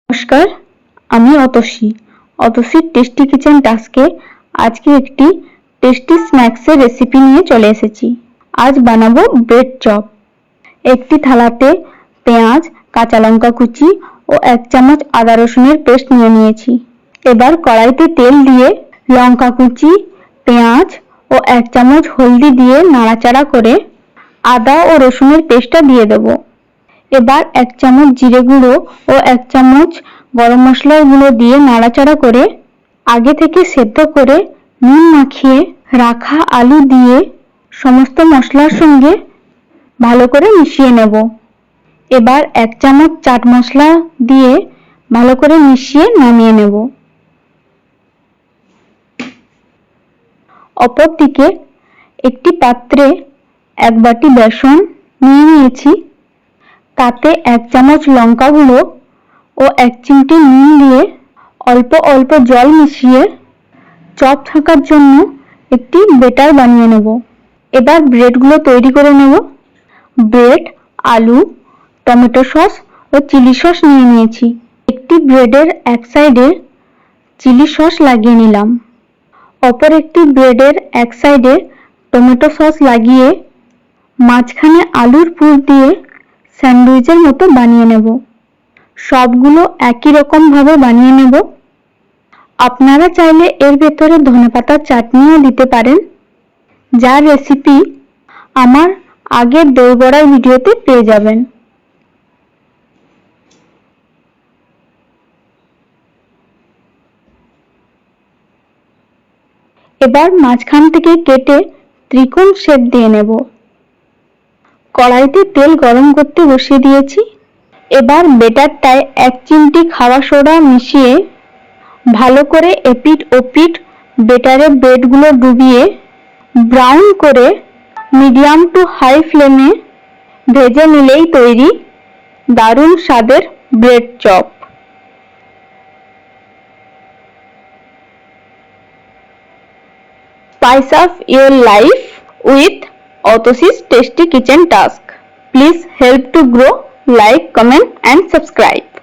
নমস্কার, আমি অতসীর tasty kitchen টাস্কে আজকে একটি টেস্টি স্ন্যাক্সের রেসিপি নিয়ে চলে এসেছি। আজ বানাবো ব্রেড চপ। একটি থালাতে পেঁয়াজ, কাঁচা লঙ্কা কুচি ও 1 চামচ আদা রসুনের পেস্ট নিয়ে নিয়েছি। এবার কড়াইতে তেল দিয়ে লঙ্কা কুচি, পেঁয়াজ ও 1 চামচ হলদি দিয়ে নাড়াচাড়া করে আদা ও রসুনের পেস্টটা দিয়ে দেব। এবার 1 চামচ জিরে গুঁড়ো ও 1 চামচ গরম মশলার গুঁড়ো দিয়ে নাড়াচাড়া করে আগে থেকে সেদ্ধ করে নুন মাখিয়ে রাখা আলু দিয়ে সমস্ত মশলার সঙ্গে ভালো করে মিশিয়ে নেব। এবার 1 চামচ চাট মশলা দিয়ে ভালো করে মিশিয়ে নামিয়ে নেব। অপরদিকে একটি পাত্রে 1 বাটি বেসন নিয়ে নিয়েছি। তাতে 1 চামচ লঙ্কা গুঁড়ো ও 1 চিমটি নুন দিয়ে অল্প অল্প জল মিশিয়ে চপ ছাঁকার জন্য একটি বেটার বানিয়ে নেব। এবার ব্রেডগুলো তৈরি করে নেব। ব্রেড, আলু, টমেটো সস ও চিলি সস নিয়ে নিয়েছি। একটি ব্রেডের এক সাইডে চিলি সস লাগিয়ে নিলাম। অপর একটি ব্রেডের এক সাইডে টমেটো সস লাগিয়ে মাঝখানে আলুর পুর দিয়ে স্যান্ডউইচের মতো বানিয়ে নেব। সবগুলো একই রকম ভাবে বানিয়ে নেব। আপনারা চাইলে এর ভেতরে ধনেপাতার চাটনিও দিতে পারেন, যার রেসিপি আমার আগের দই বড়ার ভিডিওতে পেয়ে যাবেন। এবার মাঝখান থেকে কেটে ত্রিকোণ শেপ দিয়ে নেব। কড়াইতে তেল গরম করতে বসিয়ে দিয়েছি। এবার বেটারটায় 1 চিমটি খাওয়া সোডা মিশিয়ে ভালো করে এপিট ওপিট বেটারে ব্রেডগুলো ডুবিয়ে ব্রাউন করে মিডিয়াম টু হাই ফ্লেমে ভেজে নিলেই তৈরি দারুণ স্বাদের bread chop. Spice up your life with Otoshi's Tasty Kitchen Task. Please help to grow, like, comment and subscribe.